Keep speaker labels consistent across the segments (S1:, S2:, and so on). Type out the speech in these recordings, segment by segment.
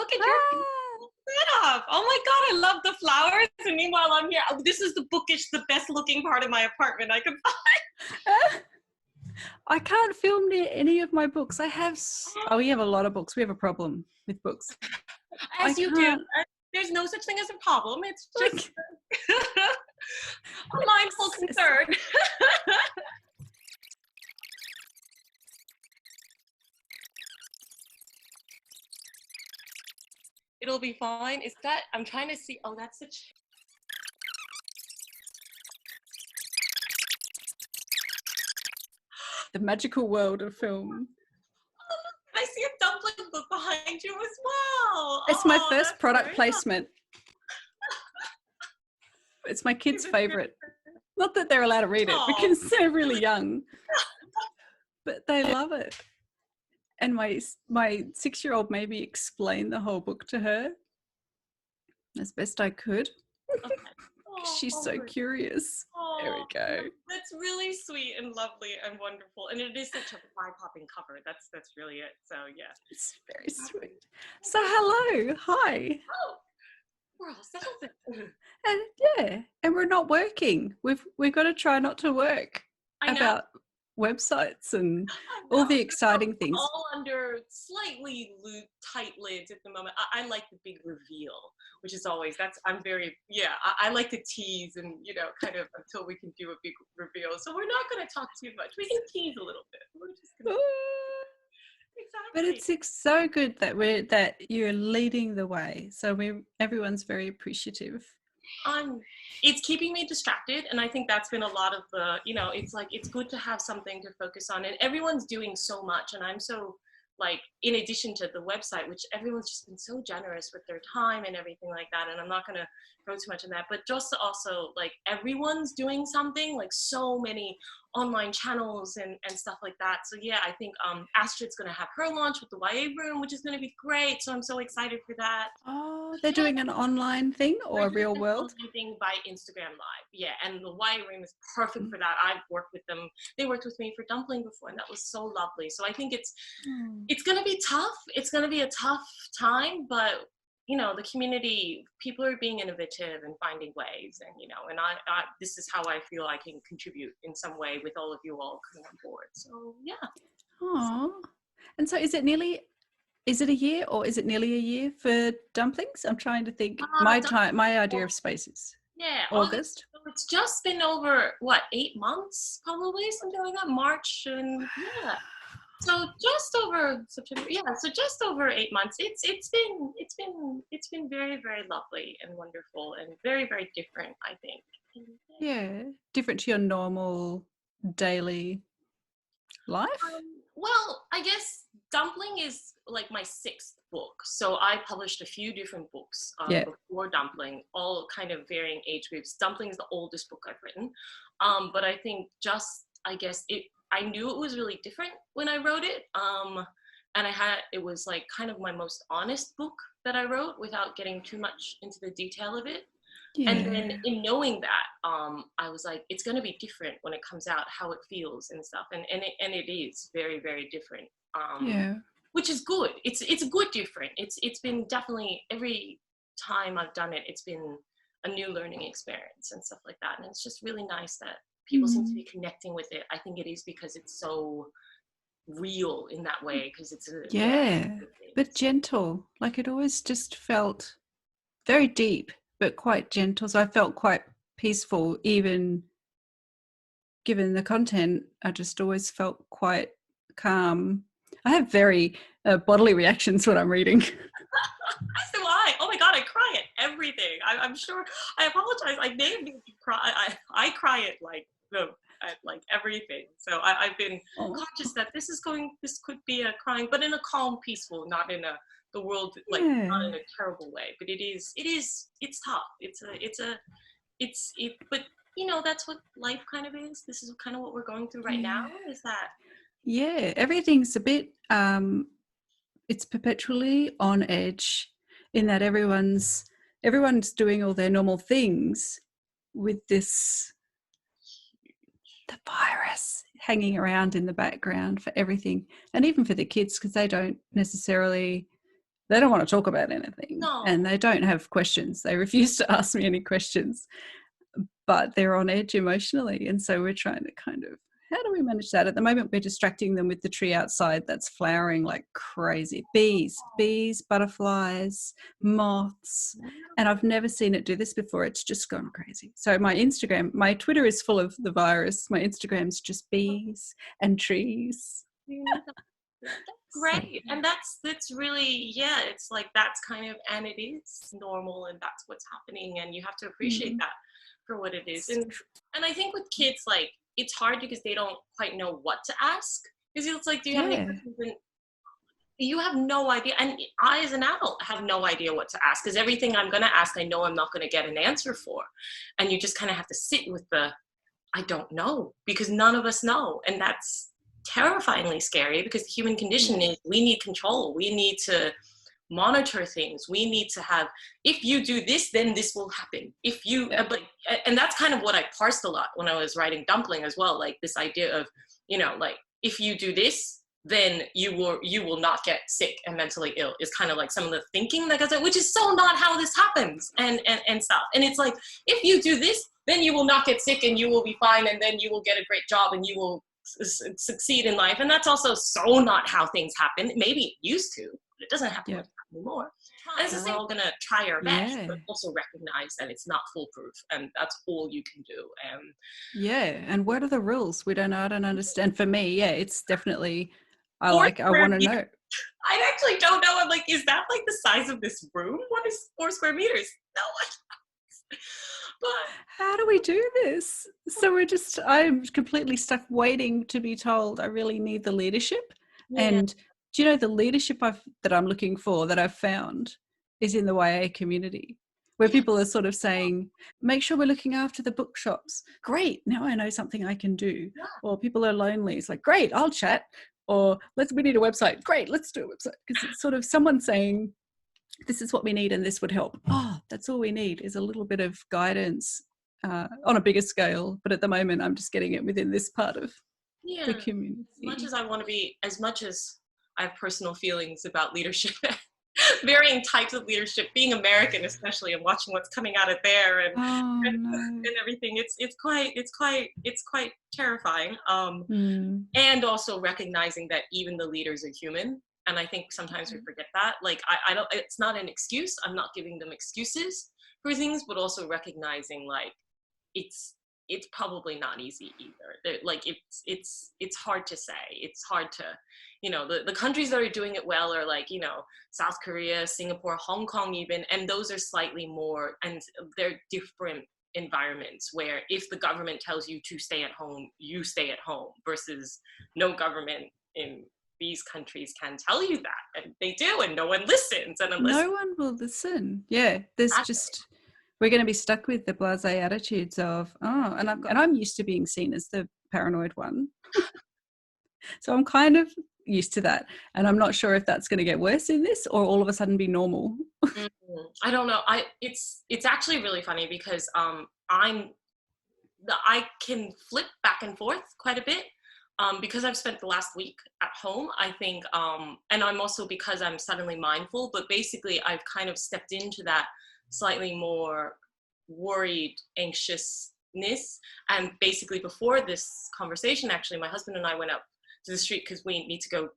S1: look at your
S2: Ah,
S1: setup. Oh my God, I love the flowers. And meanwhile, I'm here. Oh, this is the bookish, the best looking part of my apartment I could find.
S2: I can't film near any of my books. We have a lot of books. We have a problem with books. I
S1: As you do.
S2: can't.
S1: There's no such thing as a problem. It's
S2: Like,
S1: just a mindful concern. It'll be fine. Is that, I'm trying to see. Oh, that's
S2: the magical world of film.
S1: I see a dumpling book behind you as well.
S2: It's my first
S1: that's
S2: product
S1: very
S2: placement. It's my kids'
S1: nice.
S2: favorite. Not that they're allowed to read it because they're really young, but they love it. And my 6-year-old made me explain the whole book to her as best I could.
S1: Okay.
S2: She's so curious. There we go.
S1: That's really sweet and lovely and wonderful, and it is such a eye-popping cover. That's really it. So yeah,
S2: it's very sweet. So hello, hi.
S1: Oh, we're all settled.
S2: And and we're not working. We've got to try not to work about websites and all the exciting things.
S1: All under slightly tight lids at the moment. I like the big reveal, which is always, I like to tease and, kind of until we can do a big reveal. So we're not going to talk too much. We can tease a little bit. We're just going to... Exactly.
S2: But it's so good that you're leading the way. So everyone's very appreciative.
S1: It's keeping me distracted, and I think that's been a lot of the, it's like, it's good to have something to focus on, and everyone's doing so much, and I'm so, like, in addition to the website, which everyone's just been so generous with their time and everything like that, and I'm not going to go too much on that, but just also, like, everyone's doing something, like, so many online channels and stuff like that. So yeah, I think Astrid's going to have her launch with the YA room, which is going to be great, so I'm so excited for that.
S2: Oh, they're doing an online thing or a real world?
S1: Thing by Instagram Live, yeah, and the YA room is perfect for that. I've worked with them. They worked with me for Dumpling before, and that was so lovely. So I think it's going to be tough. It's going to be a tough time, but the community, people are being innovative and finding ways, and and I this is how I feel I can contribute in some way with all of you all coming on board. So yeah.
S2: Oh, and so is it a year or is it nearly a year for Dumplings? I'm trying to think. My idea of spaces.
S1: Yeah,
S2: August.
S1: So it's just been over 8 months, probably something like that. March, and yeah. So just over September, yeah. So just over 8 months. It's been very, very lovely and wonderful and very, very different, I think.
S2: Yeah, different to your normal daily life.
S1: Well, I guess Dumpling is like my 6th book. So I published a few different books before Dumpling, all kind of varying age groups. Dumpling is the oldest book I've written, but I think I knew it was really different when I wrote it. And it was like kind of my most honest book that I wrote without getting too much into the detail of it. Yeah. And then in knowing that, I was like, it's going to be different when it comes out, how it feels and stuff. And it is very, very different. Which is good. It's a good different. It's been definitely, every time I've done it, it's been a new learning experience and stuff like that. And it's just really nice that people seem to be connecting with it. I think it is because it's so real in that way, because it's
S2: but gentle. Like, it always just felt very deep but quite gentle, so I felt quite peaceful. Even given the content, I just always felt quite calm. I have very bodily reactions when I'm reading.
S1: So oh my God, I cry at everything. I'm sure. I apologize. I may have made you cry. I cry at like everything. So I've been conscious that this could be a crying, but in a calm, peaceful, not in the world, like not in a terrible way. But it's tough. But that's what life kind of is. This is kind of what we're going through right now. Is that?
S2: Yeah, everything's a bit. It's perpetually on edge, in that everyone's doing all their normal things with the virus hanging around in the background for everything, and even for the kids, because they don't necessarily they don't want to talk about anything.
S1: No.
S2: And they don't have questions. They refuse to ask me any questions, but they're on edge emotionally. And so we're trying to kind of, how do we manage that? At the moment, we're distracting them with the tree outside that's flowering like crazy. Bees, butterflies, moths. And I've never seen it do this before. It's just gone crazy. So my Twitter is full of the virus. My Instagram's just bees and trees.
S1: That's great. And that's really, it's like that's kind of, and it is normal and that's what's happening. And you have to appreciate that for what it is. And I think with kids, like, it's hard because they don't quite know what to ask. Because it's like, do you have any questions? And you have no idea. And I, as an adult, have no idea what to ask, because everything I'm going to ask, I know I'm not going to get an answer for. And you just kind of have to sit with I don't know, because none of us know. And that's terrifyingly scary, because the human condition is we need control. We need to monitor things. We need to have, if you do this, then this will happen. If you, and that's kind of what I parsed a lot when I was writing Dumpling as well. Like this idea of, like, if you do this, then you will not get sick and mentally ill, is kind of like some of the thinking that goes on, which is so not how this happens and stuff. And it's like, if you do this, then you will not get sick and you will be fine. And then you will get a great job and you will succeed in life. And that's also so not how things happen. Maybe it used to, but it doesn't happen anymore. And it's the thing, we're all going to try our best, but also recognize that it's not foolproof, and that's all you can do.
S2: And what are the rules? I don't understand. For me, it's definitely, I want to know.
S1: I actually don't know. I'm like, is that like the size of this room? What is 4 square meters? No one. But
S2: how do we do this? So I'm completely stuck waiting to be told. I really need the leadership. And do you know, the leadership that I'm looking for, that I've found, is in the YA community, where people are sort of saying, make sure we're looking after the bookshops. Great, now I know something I can do. Or people are lonely. It's like, great, I'll chat. Or we need a website. Great, let's do a website. Because it's sort of someone saying, this is what we need and this would help. That's all we need, is a little bit of guidance on a bigger scale. But at the moment, I'm just getting it within this part of the community.
S1: As much as I have personal feelings about leadership, varying types of leadership, being American especially, and watching what's coming out of there and everything. It's quite terrifying. And also recognizing that even the leaders are human. And I think sometimes we forget that. Like, I don't, it's not an excuse. I'm not giving them excuses for things, but also recognizing, like, it's probably not easy either. Like, it's hard to say. It's hard to, the countries that are doing it well are like, South Korea, Singapore, Hong Kong even, and those are slightly more, and they're different environments where if the government tells you to stay at home, you stay at home, versus no government in these countries can tell you that, and they do, and no one listens. And
S2: no one will listen. There's just, we're going to be stuck with the blasé attitudes of, and I'm used to being seen as the paranoid one. So I'm kind of used to that, and I'm not sure if that's going to get worse in this or all of a sudden be normal.
S1: I don't know. It's actually really funny because I can flip back and forth quite a bit. Because I've spent the last week at home, I think, and I'm also, because I'm suddenly mindful, but basically I've kind of stepped into that slightly more worried, anxiousness. And basically before this conversation, actually, my husband and I went up to the street because we need to go,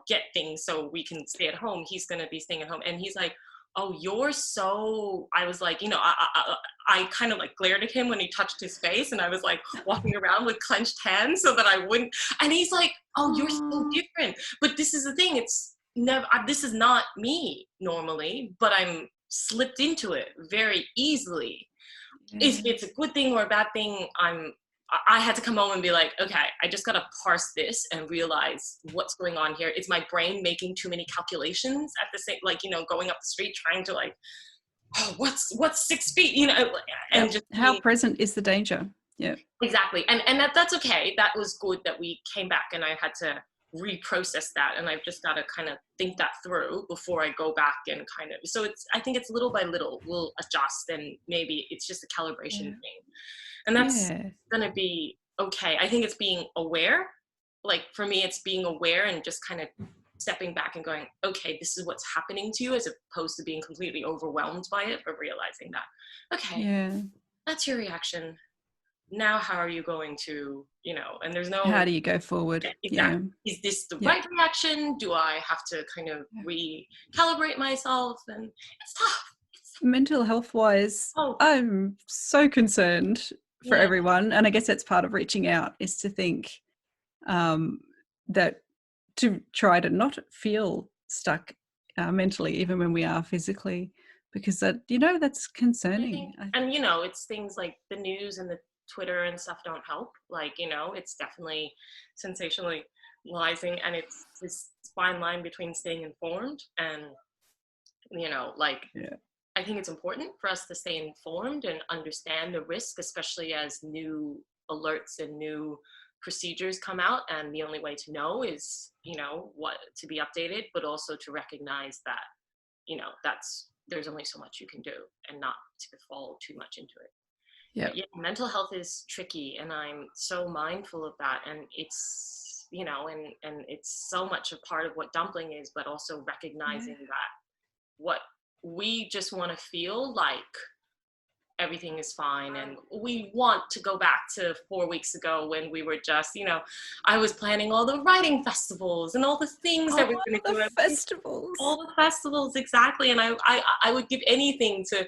S1: get things so we can stay at home. He's going to be staying at home. And he's like, oh, you're so, I was like, I kind of like glared at him when he touched his face, and I was like walking around with clenched hands so that I wouldn't, and he's like, oh, you're so different. But this is the thing, it's never, this is not me normally, but I'm slipped into it very easily. If it's a good thing or a bad thing, I had to come home and be like, okay, I just got to parse this and realize what's going on here. Is my brain making too many calculations at the same, like, going up the street trying to like, oh, what's 6 feet, and just
S2: how present is the danger? Yeah,
S1: exactly. And that's okay. That was good that we came back and I had to reprocess that. And I've just got to kind of think that through before I go back and kind of, so I think it's little by little we'll adjust, and maybe it's just a calibration thing. And that's going to be okay. I think it's being aware. Like, for me, it's being aware and just kind of stepping back and going, okay, this is what's happening to you, as opposed to being completely overwhelmed by it, but realizing that, okay, that's your reaction. Now, how are you going to, and there's no...
S2: How do you go forward?
S1: Exactly. Is this the right reaction? Do I have to kind of recalibrate myself? And it's tough.
S2: Mental health wise, I'm so concerned for everyone. And I guess that's part of reaching out, is to think that to try to not feel stuck mentally, even when we are physically, because that, that's concerning.
S1: And, it's things like the news and the Twitter and stuff don't help. Like, it's definitely sensationalizing, and it's this fine line between staying informed and, I think it's important for us to stay informed and understand the risk, especially as new alerts and new procedures come out. And the only way to know is, what to be updated, but also to recognize that, there's only so much you can do, and not to fall too much into it. Yeah, mental health is tricky, and I'm so mindful of that. And it's, and it's so much a part of what Dumpling is, but also recognizing that what we just want to feel like everything is fine. And we want to go back to 4 weeks ago when we were just, I was planning all the writing festivals and all the things that we were going to do. All the festivals, exactly. And I would give anything to,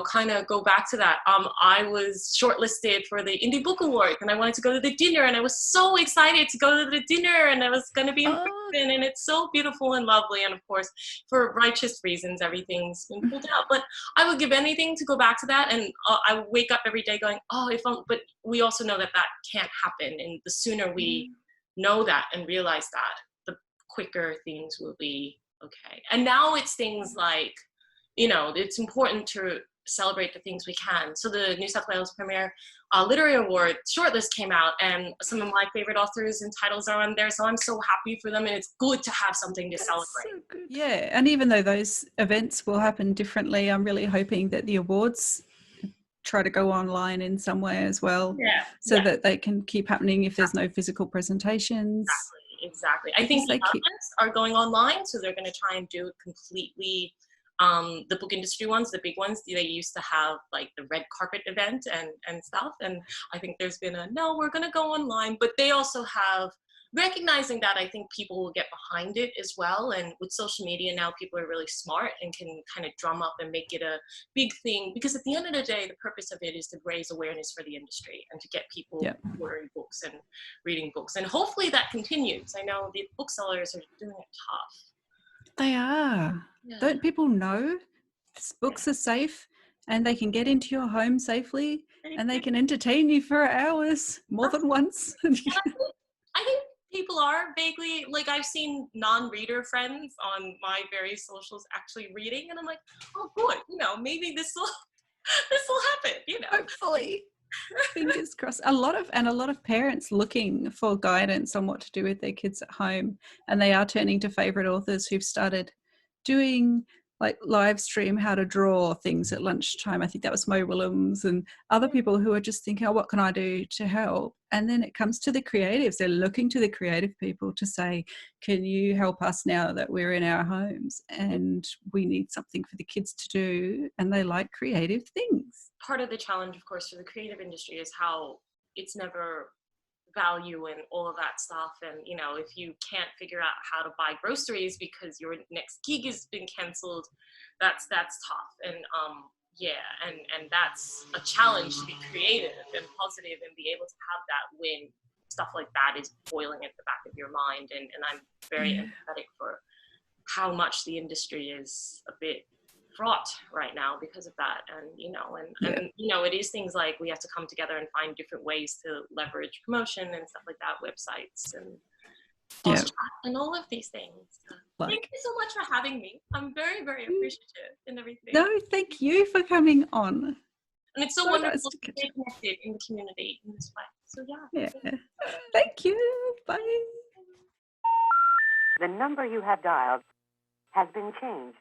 S1: kind of go back to that. I was shortlisted for the Indie Book Award, and I wanted to go to the dinner, and I was so excited to go to the dinner, and I was going to be in Brisbane, and it's so beautiful and lovely. And of course, for righteous reasons, everything's been pulled out. But I would give anything to go back to that. And I wake up every day going, but we also know that can't happen. And the sooner we know that and realize that, the quicker things will be okay. And now it's things like, it's important to celebrate the things we can. So the New South Wales Premier Literary Award shortlist came out, and some of my favorite authors and titles are on there. So I'm so happy for them, and it's good to have something to celebrate. So good.
S2: Yeah, and even though those events will happen differently, I'm really hoping that the awards try to go online in some way as well, so that they can keep happening if there's no physical presentations.
S1: Exactly. I think the outlets are going online, so they're going to try and do it completely. The book industry ones, the big ones, they used to have like the red carpet event and stuff. And I think there's been we're going to go online, but they also have, recognizing that, I think people will get behind it as well. And with social media now, people are really smart and can kind of drum up and make it a big thing, because at the end of the day, the purpose of it is to raise awareness for the industry and to get people ordering books and reading books. And hopefully that continues. I know the booksellers are doing it tough.
S2: They are. Yeah. Don't people know books are safe and they can get into your home safely and they can entertain you for hours more than once?
S1: I think people are vaguely, like, I've seen non-reader friends on my various socials actually reading, and I'm like, oh good, maybe this will happen,
S2: Hopefully. Fingers crossed. A lot of parents looking for guidance on what to do with their kids at home, and they are turning to favorite authors who've started doing like live stream how to draw things at lunchtime. I think that was Mo Willems, and other people who are just thinking, what can I do to help? And then it comes to the creatives. They're looking to the creative people to say, can you help us now that we're in our homes and we need something for the kids to do, and they like creative things.
S1: Part of the challenge, of course, for the creative industry is how it's never value and all of that stuff. And if you can't figure out how to buy groceries because your next gig has been canceled, that's tough. And and that's a challenge to be creative and positive and be able to have that when stuff like that is boiling at the back of your mind. And I'm very empathetic for how much the industry is a bit fraught right now because of that. And it is things like we have to come together and find different ways to leverage promotion and stuff like that, websites and all of these things. Thank you so much for having me. I'm very, very appreciative and everything.
S2: No, thank you for coming on.
S1: And it's so wonderful to stay connected in the community in this way. So
S2: yeah. Thank you. Bye.
S3: The number you have dialed has been changed.